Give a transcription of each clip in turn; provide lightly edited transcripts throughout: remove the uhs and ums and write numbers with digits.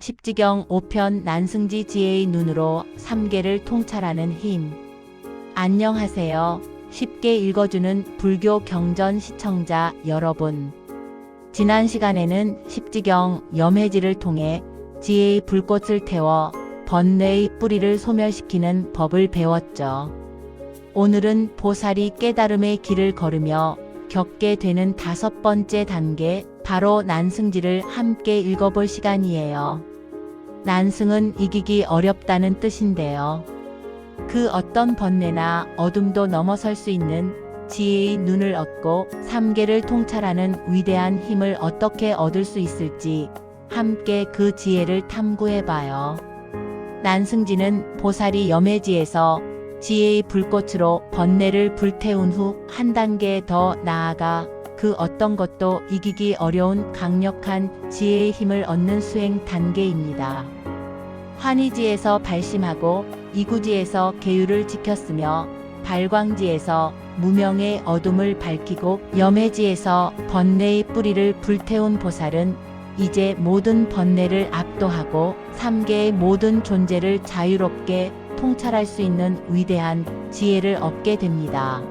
십지경 5편 난승지 지혜의 눈으로 삼계를 통찰하는 힘. 안녕하세요. 쉽게 읽어주는 불교 경전 시청자 여러분. 지난 시간에는 십지경 염해지를 통해 지혜의 불꽃을 태워 번뇌의 뿌리를 소멸시키는 법을 배웠죠. 오늘은 보살이 깨달음의 길을 걸으며 겪게 되는 5번째 단계, 바로 난승지를 함께 읽어볼 시간이에요. 난승은 이기기 어렵다는 뜻인데요. 그 어떤 번뇌나 어둠도 넘어설 수 있는 지혜의 눈을 얻고 삼계를 통찰하는 위대한 힘을 어떻게 얻을 수 있을지 함께 그 지혜를 탐구해봐요. 난승지는 보살이 염해지에서 지혜의 불꽃으로 번뇌를 불태운 후 한 단계 더 나아가 그 어떤 것도 이기기 어려운 강력한 지혜의 힘을 얻는 수행 단계입니다. 환희지에서 발심하고 이구지에서 계율을 지켰으며 발광지에서 무명의 어둠을 밝히고 염해지에서 번뇌의 뿌리를 불태운 보살은 이제 모든 번뇌를 압도하고 삼계의 모든 존재를 자유롭게 통찰할 수 있는 위대한 지혜를 얻게 됩니다.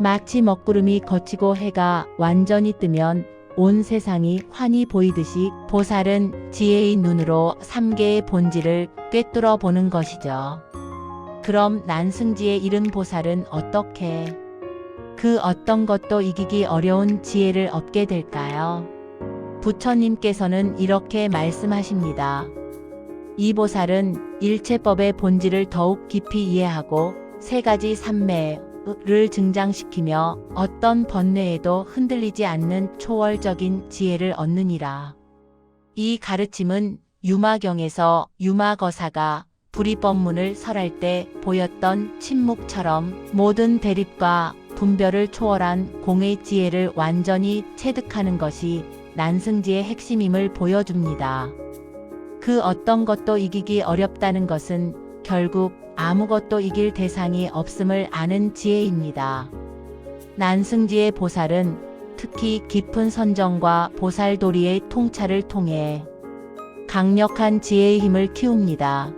마치 먹구름이 걷히고 해가 완전히 뜨면 온 세상이 환히 보이듯이 보살은 지혜의 눈으로 삼계의 본질을 꿰뚫어 보는 것이죠. 그럼 난승지에 이른 보살은 어떻게 그 어떤 것도 이기기 어려운 지혜를 얻게 될까요? 부처님께서는 이렇게 말씀하십니다. 이 보살은 일체법의 본질을 더욱 깊이 이해하고 3가지 삼매를 증장시키며 어떤 번뇌에도 흔들리지 않는 초월적인 지혜를 얻느니라. 이 가르침은 유마경에서 유마거사가 불이법문을 설할 때 보였던 침묵처럼 모든 대립과 분별을 초월한 공의 지혜를 완전히 체득하는 것이 난승지의 핵심임을 보여줍니다. 그 어떤 것도 이기기 어렵다는 것은 결국 아무것도 이길 대상이 없음을 아는 지혜입니다. 난승지의 보살은 특히 깊은 선정과 보살도리의 통찰을 통해 강력한 지혜의 힘을 키웁니다.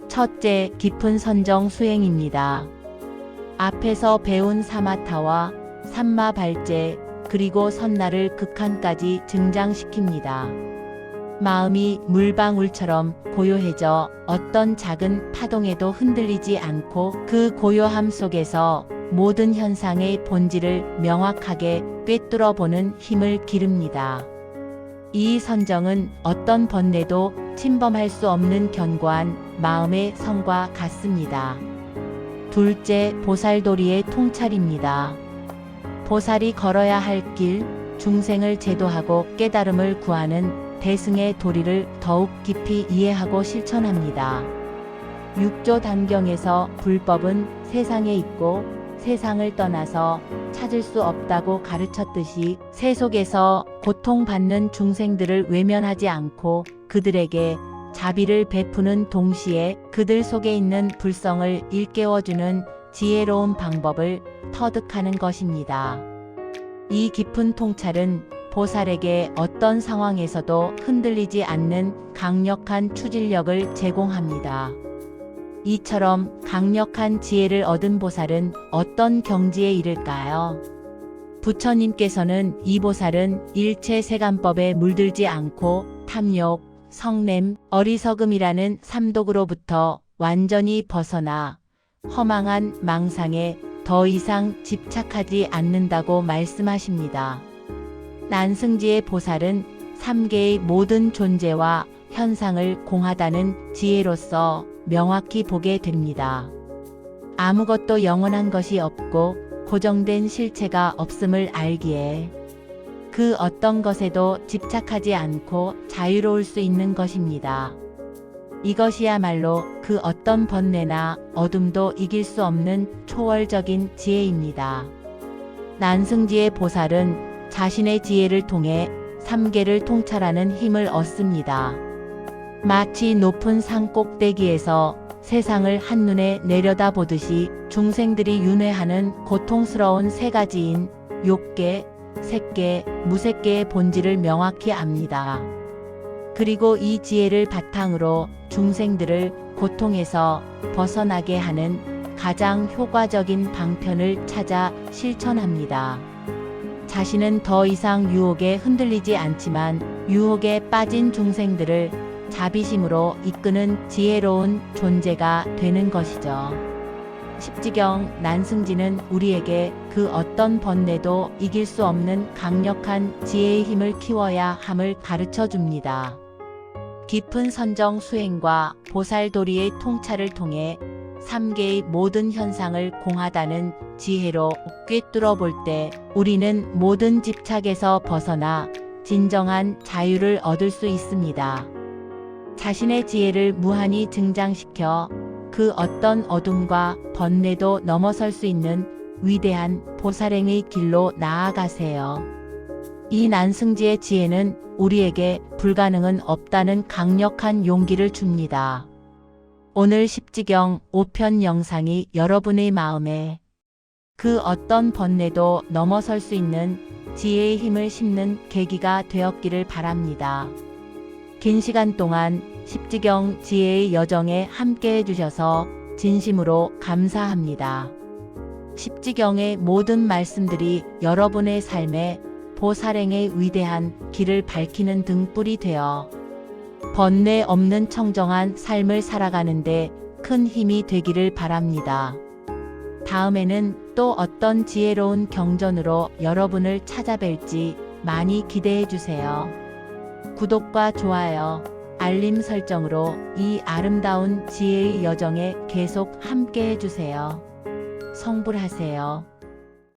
첫째, 깊은 선정 수행입니다. 앞에서 배운 사마타와 삼마발제 그리고 선나를 극한까지 증장시킵니다. 마음이 물방울처럼 고요해져 어떤 작은 파동에도 흔들리지 않고 그 고요함 속에서 모든 현상의 본질을 명확하게 꿰뚫어 보는 힘을 기릅니다. 이 선정은 어떤 번뇌도 침범할 수 없는 견고한 마음의 성과 같습니다. 둘째, 보살도리의 통찰입니다. 보살이 걸어야 할 길, 중생을 제도하고 깨달음을 구하는 대승의 도리를 더욱 깊이 이해하고 실천합니다. 6조 단경에서 불법은 세상에 있고 세상을 떠나서 찾을 수 없다고 가르쳤듯이 세속에서 고통받는 중생들을 외면하지 않고 그들에게 자비를 베푸는 동시에 그들 속에 있는 불성을 일깨워주는 지혜로운 방법을 터득하는 것입니다. 이 깊은 통찰은 보살에게 어떤 상황에서도 흔들리지 않는 강력한 추진력을 제공합니다. 이처럼 강력한 지혜를 얻은 보살은 어떤 경지에 이를까요? 부처님께서는 이 보살은 일체 세간법에 물들지 않고 탐욕, 성냄, 어리석음이라는 삼독으로부터 완전히 벗어나 허망한 망상에 더 이상 집착하지 않는다고 말씀하십니다. 난승지의 보살은 삼계의 모든 존재와 현상을 공하다는 지혜로서 명확히 보게 됩니다. 아무것도 영원한 것이 없고 고정된 실체가 없음을 알기에 그 어떤 것에도 집착하지 않고 자유로울 수 있는 것입니다. 이것이야말로 그 어떤 번뇌나 어둠도 이길 수 없는 초월적인 지혜입니다. 난승지의 보살은 자신의 지혜를 통해 삼계를 통찰하는 힘을 얻습니다. 마치 높은 산 꼭대기에서 세상을 한눈에 내려다보듯이 중생들이 윤회하는 고통스러운 3가지인 욕계, 색계, 무색계의 본질을 명확히 압니다. 그리고 이 지혜를 바탕으로 중생들을 고통에서 벗어나게 하는 가장 효과적인 방편을 찾아 실천합니다. 자신은 더 이상 유혹에 흔들리지 않지만 유혹에 빠진 중생들을 자비심으로 이끄는 지혜로운 존재가 되는 것이죠. 십지경 난승지는 우리에게 그 어떤 번뇌도 이길 수 없는 강력한 지혜의 힘을 키워야 함을 가르쳐 줍니다. 깊은 선정 수행과 보살도리의 통찰을 통해 3계의 모든 현상을 공하다는 지혜로 꿰뚫어 볼 때 우리는 모든 집착에서 벗어나 진정한 자유를 얻을 수 있습니다. 자신의 지혜를 무한히 증장시켜 그 어떤 어둠과 번뇌도 넘어설 수 있는 위대한 보살행의 길로 나아가세요. 이 난승지의 지혜는 우리에게 불가능은 없다는 강력한 용기를 줍니다. 오늘 십지경 5편 영상이 여러분의 마음에 그 어떤 번뇌도 넘어설 수 있는 지혜의 힘을 심는 계기가 되었기를 바랍니다. 긴 시간 동안 십지경 지혜의 여정에 함께 해주셔서 진심으로 감사합니다. 십지경의 모든 말씀들이 여러분의 삶에 보살행의 위대한 길을 밝히는 등불이 되어 번뇌 없는 청정한 삶을 살아가는데 큰 힘이 되기를 바랍니다. 다음에는 또 어떤 지혜로운 경전으로 여러분을 찾아뵐지 많이 기대해 주세요. 구독과 좋아요, 알림 설정으로 이 아름다운 지혜의 여정에 계속 함께 해주세요. 성불하세요.